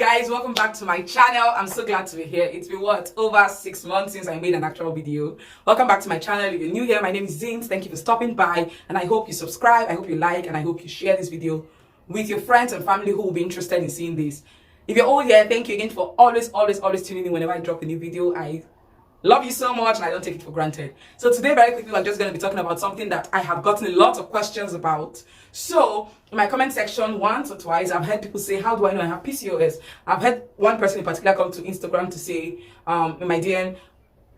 guys, welcome back to my channel. I'm so glad to be here. It's been over 6 months since I made an actual video. Welcome back to my channel. If you're new here, my name is Zins. Thank you for stopping by, and I hope you subscribe, I hope you like, and I hope you share this video with your friends and family who will be interested in seeing this. If you're old here, thank you again for always tuning in whenever I drop a new video. I love you so much and I don't take it for granted. So today, very quickly, I'm just going to be talking about something that I have gotten a lot of questions about. So in my comment section once or twice, I've heard people say, how do I know I have PCOS? I've had one person in particular come to Instagram to say, in my DM,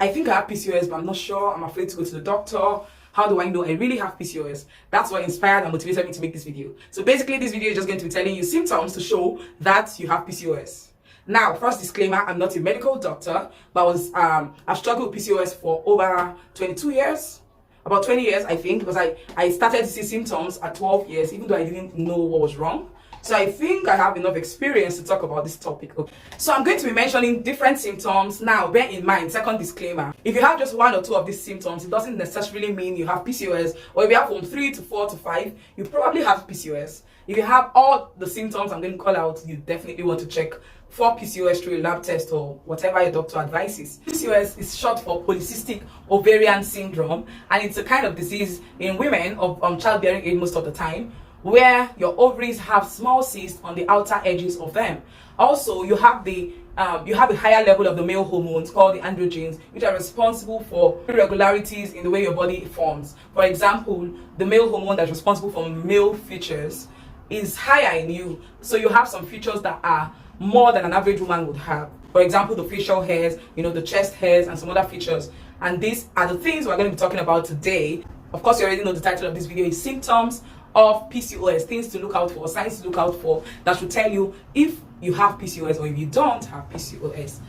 I think I have PCOS, but I'm not sure. I'm afraid to go to the doctor. How do I know I really have PCOS? That's what inspired and motivated me to make this video. So basically, this video is just going to be telling you symptoms to show that you have PCOS. Now, first disclaimer, I'm not a medical doctor, but I've struggled with PCOS for over 22 years, about 20 years, I think, because I started to see symptoms at 12 years, even though I didn't know what was wrong. So I think I have enough experience to talk about this topic. Okay. So I'm going to be mentioning different symptoms. Now, bear in mind, second disclaimer, if you have just one or two of these symptoms, it doesn't necessarily mean you have PCOS, or if you have from 3 to 4 to 5, you probably have PCOS. If you have all the symptoms I'm going to call out, you definitely want to check for PCOS through a lab test or whatever your doctor advises. PCOS is short for polycystic ovarian syndrome, and it's a kind of disease in women of childbearing age most of the time, where your ovaries have small cysts on the outer edges of them. Also, you have a higher level of the male hormones called the androgens, which are responsible for irregularities in the way your body forms. For example, the male hormone that's responsible for male features is higher in you, so you have some features that are more than an average woman would have. For example, the facial hairs, the chest hairs, and some other features. And these are the things we're going to be talking about today. Of course, you already know the title of this video is symptoms of PCOS, things to look out for, signs to look out for that should tell you if you have PCOS or if you don't have PCOS.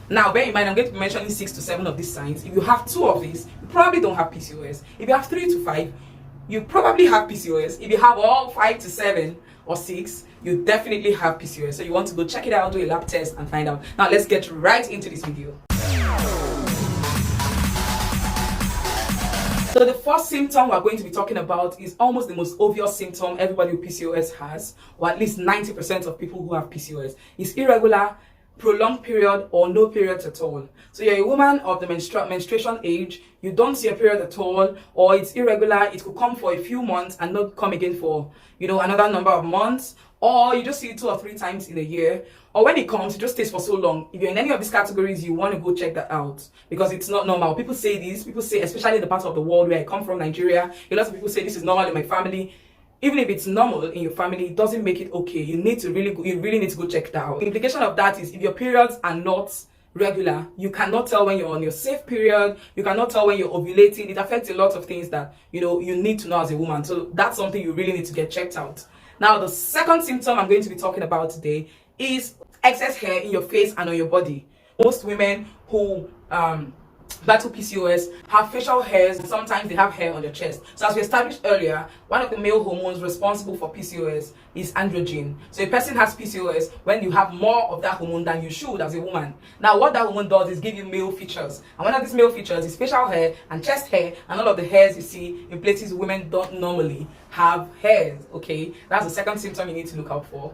Now, bear in mind, I'm going to be mentioning 6 to 7 of these signs. If you have 2 of these, you probably don't have PCOS. If you have 3 to 5, you probably have PCOS. If you have all 5 to 7 or 6, you definitely have PCOS. So you want to go check it out, do a lab test and find out. Now let's get right into this video. So the first symptom we're going to be talking about is almost the most obvious symptom everybody with PCOS has, or at least 90% of people who have PCOS. It's irregular, prolonged period, or no periods at all. So you're a woman of the menstruation age, you don't see a period at all, or it's irregular, it could come for a few months and not come again for another number of months, or you just see it 2 or 3 times in a year, or when it comes, it just stays for so long. If you're in any of these categories, you want to go check that out, because it's not normal. People say this, especially in the part of the world where I come from, Nigeria, a lot of people say this is normal in my family. Even if it's normal in your family, it doesn't make it okay. You really need to go check that out. The implication of that is if your periods are not regular, you cannot tell when you're on your safe period, you cannot tell when you're ovulating. It affects a lot of things that you need to know as a woman. So that's something you really need to get checked out. Now, the second symptom I'm going to be talking about today is excess hair in your face and on your body. Most women who battle PCOS have facial hairs, and sometimes they have hair on their chest. So as we established earlier, one of the male hormones responsible for PCOS is androgen. So a person has PCOS when you have more of that hormone than you should as a woman. Now what that hormone does is give you male features, and one of these male features is facial hair and chest hair, and all of the hairs you see in places women don't normally have hairs. Okay, that's the second symptom you need to look out for.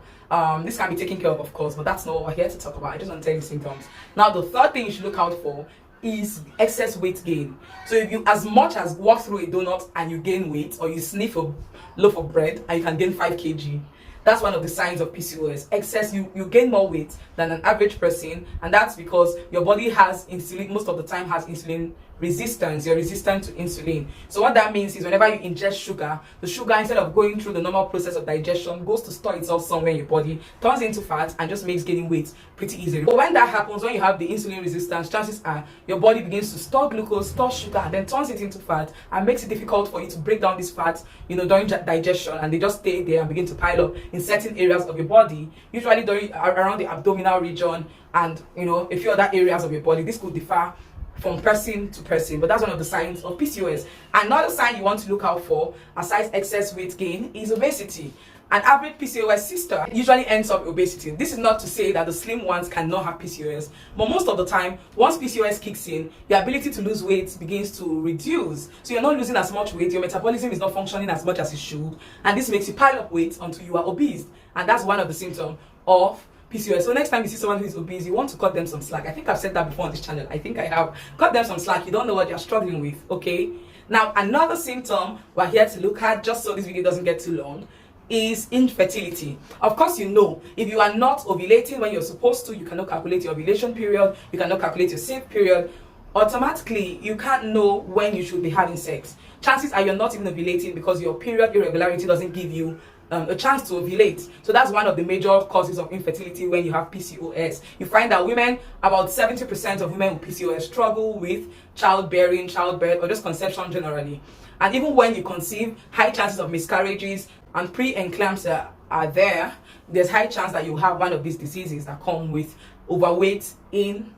This can be taken care of course, but that's not what we're here to talk about. I just want to tell you symptoms. Now the third thing you should look out for is excess weight gain. So if you as much as walk through a donut and you gain weight, or you sniff a loaf of bread and you can gain 5 kg, that's one of the signs of PCOS. Excess, you gain more weight than an average person, and that's because your body has insulin, most of the time has insulin resistance. You're resistant to insulin. So what that means is whenever you ingest sugar, the sugar, instead of going through the normal process of digestion, goes to store itself somewhere in your body, turns into fat, and just makes gaining weight pretty easy. But when that happens, when you have the insulin resistance, chances are your body begins to store glucose, store sugar, and then turns it into fat and makes it difficult for you to break down this fat during digestion, and they just stay there and begin to pile up in certain areas of your body, usually around the abdominal region and a few other areas of your body. This could differ from person to person, but that's one of the signs of PCOS. Another sign you want to look out for, aside excess weight gain, is obesity. An average PCOS sister usually ends up with obesity. This is not to say that the slim ones cannot have PCOS, but most of the time, once PCOS kicks in, your ability to lose weight begins to reduce. So you're not losing as much weight, your metabolism is not functioning as much as it should, and this makes you pile up weight until you are obese. And that's one of the symptoms of PCOS. So next time you see someone who is obese, you want to cut them some slack. I think I've said that before on this channel. I think I have. Cut them some slack. You don't know what you're struggling with, okay? Now, another symptom we're here to look at, just so this video doesn't get too long, is infertility. Of course, you know, if you are not ovulating when you're supposed to, you cannot calculate your ovulation period, you cannot calculate your safe period, automatically you can't know when you should be having sex. Chances are you're not even ovulating because your period irregularity doesn't give you a chance to ovulate. So that's one of the major causes of infertility when you have PCOS. You find that women, about 70% of women with PCOS struggle with childbirth, or just conception generally. And even when you conceive, high chances of miscarriages and pre-eclampsia are there. There's high chance that you have one of these diseases that come with overweight in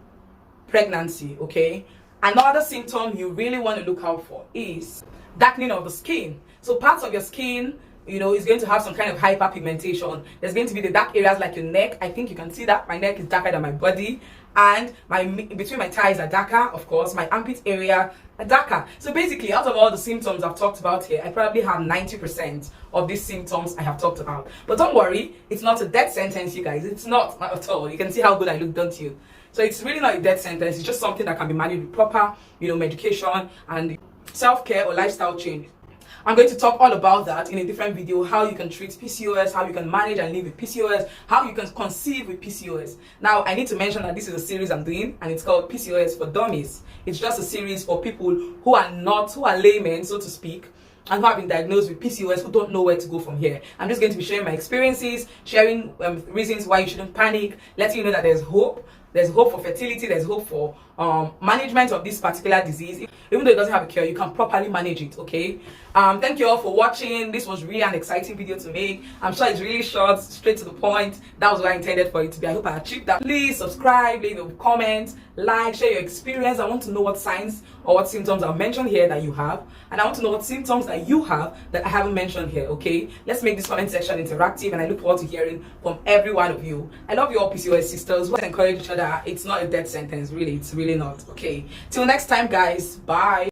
pregnancy, okay? Another symptom you really want to look out for is darkening of the skin. So parts of your skin, you know, is going to have some kind of hyperpigmentation. There's going to be the dark areas like your neck. I think you can see that my neck is darker than my body, and between my thighs are darker. Of course, my armpit area are darker. So basically, out of all the symptoms I've talked about here, I probably have 90% of these symptoms I have talked about. But don't worry, it's not a death sentence, you guys. It's not at all. You can see how good I look, don't you? So it's really not a death sentence. It's just something that can be managed with proper, you know, medication and self-care or lifestyle change. I'm going to talk all about that in a different video, how you can treat PCOS, how you can manage and live with PCOS, how you can conceive with PCOS. Now, I need to mention that this is a series I'm doing, and it's called PCOS for Dummies. It's just a series for people who are laymen, so to speak, and who have been diagnosed with PCOS, who don't know where to go from here. I'm just going to be sharing my experiences, sharing reasons why you shouldn't panic, letting you know that there's hope. There's hope for fertility, there's hope for management of this particular disease. Even though it doesn't have a cure, you can properly manage it, okay? Thank you all for watching. This was really an exciting video to make. I'm sure it's really short, straight to the point. That was what I intended for it to be. I hope I achieved that. Please subscribe, leave a comment, like, share your experience. I want to know what signs or what symptoms I've mentioned here that you have. And I want to know what symptoms that you have that I haven't mentioned here, okay? Let's make this comment section interactive, and I look forward to hearing from every one of you. I love you all, PCOS sisters. Let's encourage each other. It's not a death sentence, really. It's really not, okay? Till next time, guys. Bye.